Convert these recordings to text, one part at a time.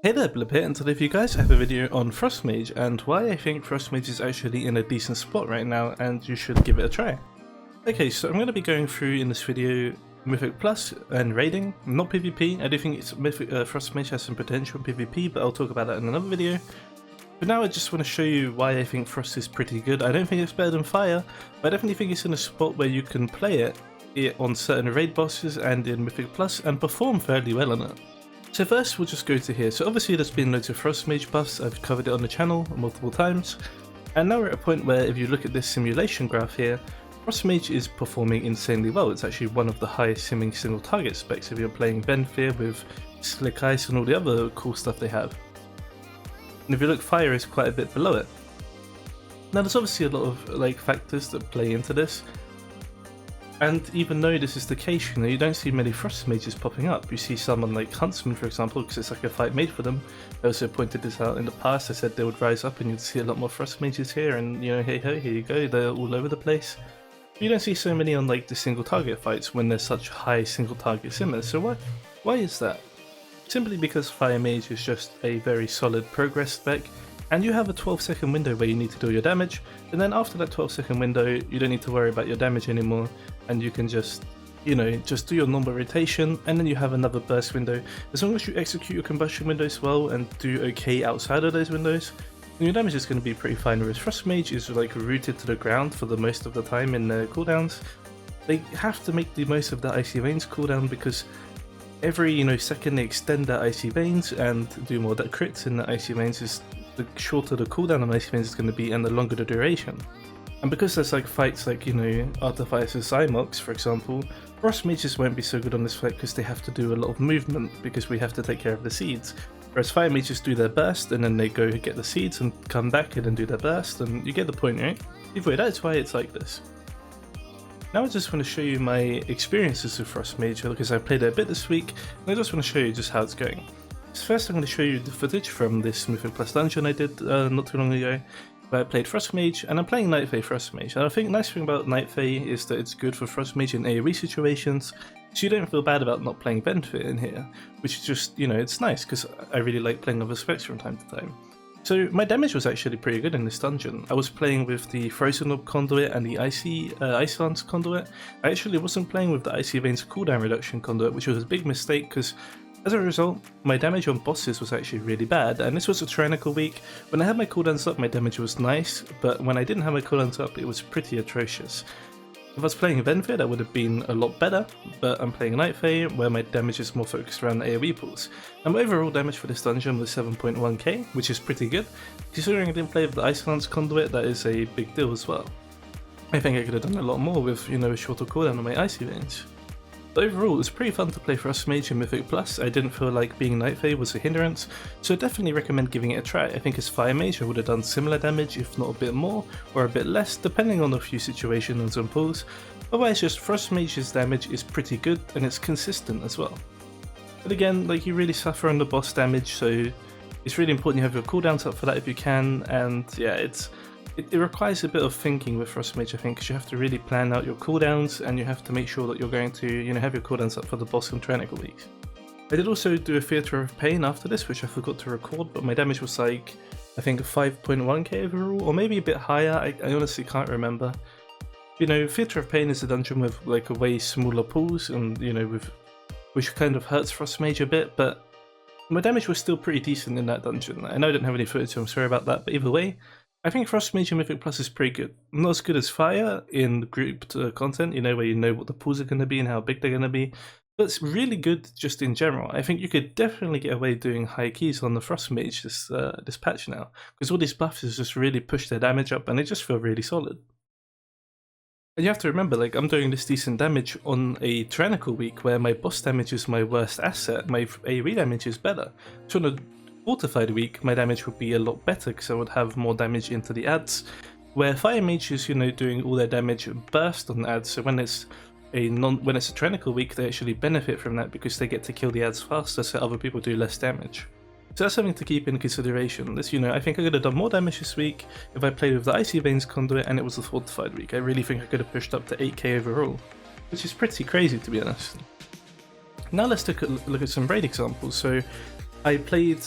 Hey there, Blip here, and today for you guys I have a video on Frost Mage and why I think Frost Mage is actually in a decent spot right now and you should give it a try. Okay, so I'm going to be going through in this video Mythic Plus and raiding, not PvP. I do think Frost Mage has some potential in PvP, but I'll talk about that in another video. But now I just want to show you why I think Frost is pretty good. I don't think it's better than Fire, but I definitely think it's in a spot where you can play it on certain raid bosses and in Mythic Plus and perform fairly well on it. So first we'll just go to here. So obviously there's been loads of Frost Mage buffs, I've covered it on the channel multiple times. And now we're at a point where if you look at this simulation graph here, Frost Mage is performing insanely well. It's actually one of the highest simming single target specs if you're playing Benfir with Slick Ice and all the other cool stuff they have. And if you look, Fire is quite a bit below it. Now there's obviously a lot of factors that play into this. And even though this is the case, you don't see many Frost Mages popping up. You see someone like Huntsman, for example, because it's like a fight made for them. I also pointed this out in the past. I said they would rise up and you'd see a lot more Frost Mages here, and hey ho, here you go, they're all over the place. You don't see so many on the single target fights when there's such high single target simmers. So why is that? Simply because Fire Mage is just a very solid progress spec, and you have a 12-second window where you need to do your damage, and then after that 12-second window you don't need to worry about your damage anymore, and you can just do your normal rotation, and then you have another burst window. As long as you execute your combustion windows well and do okay outside of those windows, then your damage is going to be pretty fine. Whereas Frost Mage is rooted to the ground for the most of the time in their cooldowns. They have to make the most of that Icy Veins cooldown because every second they extend their Icy Veins and do more that crits in the Icy Veins, is the shorter the cooldown on Icy Veins is going to be and the longer the duration. And because there's fights Artifice and Zymox, for example, Frost Mages won't be so good on this fight because they have to do a lot of movement because we have to take care of the seeds. Whereas Fire Mages do their burst and then they go get the seeds and come back and then do their burst, and you get the point, right? Either way, that's why it's like this. Now I just want to show you my experiences with Frost Mage because I played it a bit this week, and I just want to show you just how it's going. So first I'm going to show you the footage from this Mythic Plus dungeon I did not too long ago, where I played Frost Mage, and I'm playing Night Fae Frost Mage. And I think the nice thing about Night Fae is that it's good for Frost Mage in AoE situations, so you don't feel bad about not playing Benfir in here, which is just, it's nice because I really like playing other specs from time to time. So my damage was actually pretty good in this dungeon. I was playing with the Frozen Orb conduit and the Ice Lance conduit. I actually wasn't playing with the Icy Veins cooldown reduction conduit, which was a big mistake because as a result, my damage on bosses was actually really bad, and this was a tyrannical week. When I had my cooldowns up, my damage was nice, but when I didn't have my cooldowns up, it was pretty atrocious. If I was playing Benfir, that would have been a lot better, but I'm playing Night Fae, where my damage is more focused around the AoE pools. And my overall damage for this dungeon was 7.1k, which is pretty good. Considering I didn't play with the Ice Lance conduit, that is a big deal as well. I think I could have done a lot more with, a shorter cooldown on my Icy Veins. But overall, it was pretty fun to play Frost Mage in Mythic Plus. I didn't feel like being Night Fae was a hindrance, so I definitely recommend giving it a try. I think as Fire Mage I would have done similar damage, if not a bit more, or a bit less, depending on a few situations and pulls. Otherwise, just Frost Mage's damage is pretty good, and it's consistent as well. But again, you really suffer on the boss damage, so it's really important you have your cooldowns up for that if you can, and yeah, it requires a bit of thinking with Frost Mage, I think, because you have to really plan out your cooldowns, and you have to make sure that you're going to, have your cooldowns up for the boss and tyrannical weeks. I did also do a Theatre of Pain after this, which I forgot to record, but my damage was I think 5.1k overall, or maybe a bit higher, I honestly can't remember. Theatre of Pain is a dungeon with a way smaller pools, and which kind of hurts Frost Mage a bit, but my damage was still pretty decent in that dungeon. I know I don't have any footage, so I'm sorry about that, but either way, I think Frost Mage in Mythic Plus is pretty good. Not as good as Fire in grouped content, where you know what the pools are going to be and how big they're going to be, but it's really good just in general. I think you could definitely get away doing high keys on the Frost Mage this patch now, because all these buffs has just really pushed their damage up and they just feel really solid. And you have to remember, I'm doing this decent damage on a tyrannical week where my boss damage is my worst asset, my AoE damage is better. So on a fortified week, my damage would be a lot better because I would have more damage into the adds, where Fire Mage is, doing all their damage burst on adds, so when it's a tyrannical week, they actually benefit from that because they get to kill the adds faster, so other people do less damage. So that's something to keep in consideration. This, I think I could have done more damage this week if I played with the Icy Veins conduit and it was a fortified week. I really think I could have pushed up to 8k overall, which is pretty crazy to be honest. Now let's look at some raid examples. So I played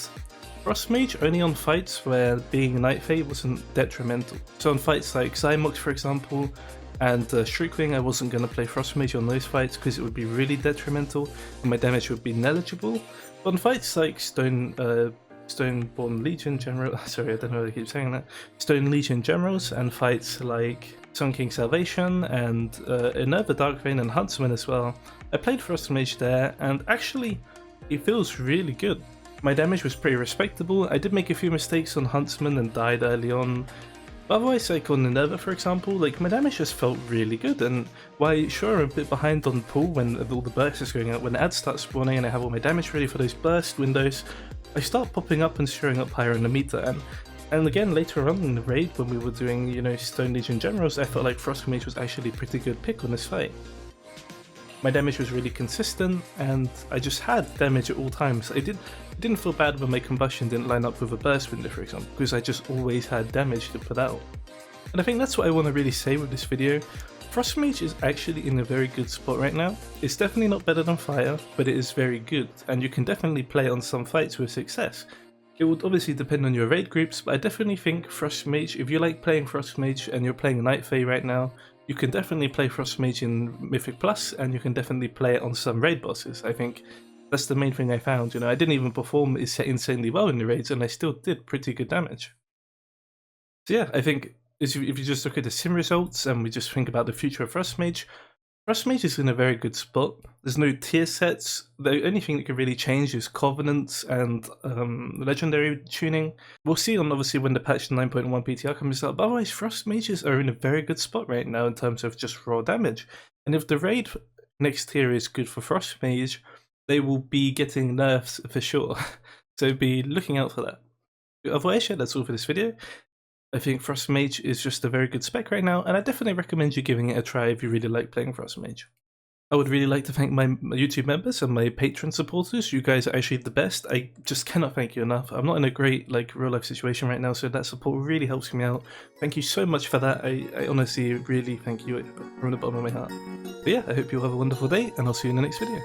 Frost Mage only on fights where being Night Fae wasn't detrimental. So on fights like Zymox, for example, and Shriekwing, I wasn't going to play Frost Mage on those fights because it would be really detrimental and my damage would be negligible. But on fights like Stoneborn Legion General, sorry, I don't know why I keep saying that, Stone Legion Generals, and fights like Sun King Salvation and Enerva Darkvein and Huntsman as well, I played Frost Mage there, and actually it feels really good. My damage was pretty respectable. I did make a few mistakes on Huntsman and died early on. But otherwise, like on Enerva for example, like my damage just felt really good, and while sure I'm a bit behind on pull when all the bursts is going out, when ads start spawning and I have all my damage ready for those burst windows, I start popping up and showing up higher in the meter, and again later on in the raid when we were doing, you know, Stone Legion Generals, I felt like Frost Mage was actually a pretty good pick on this fight. My damage was really consistent, and I just had damage at all times. I didn't feel bad when my combustion didn't line up with a burst window, for example, because I just always had damage to put out. And I think that's what I want to really say with this video. Frost Mage is actually in a very good spot right now. It's definitely not better than Fire, but it is very good, and you can definitely play on some fights with success. It would obviously depend on your raid groups, but I definitely think Frost Mage, if you like playing Frost Mage and you're playing Night Fae right now, you can definitely play Frost Mage in Mythic Plus, and you can definitely play it on some raid bosses. I think that's the main thing I found. You know, I didn't even perform insanely well in the raids, and I still did pretty good damage. So yeah, I think if you just look at the sim results and we just think about the future of Frost Mage is in a very good spot. There's no tier sets. The only thing that can really change is Covenants and Legendary tuning. We'll see on obviously when the patch 9.1 PTR comes out, but otherwise Frost Mages are in a very good spot right now in terms of just raw damage. And if the raid next tier is good for Frost Mage, they will be getting nerfs for sure. So be looking out for that. Otherwise, yeah, that's all for this video. I think Frost Mage is just a very good spec right now, and I definitely recommend you giving it a try if you really like playing Frost Mage. I would really like to thank my YouTube members and my Patreon supporters. You guys are actually the best. I just cannot thank you enough. I'm not in a great real life situation right now, so that support really helps me out. Thank you so much for that. I honestly really thank you from the bottom of my heart. But yeah, I hope you have a wonderful day, and I'll see you in the next video.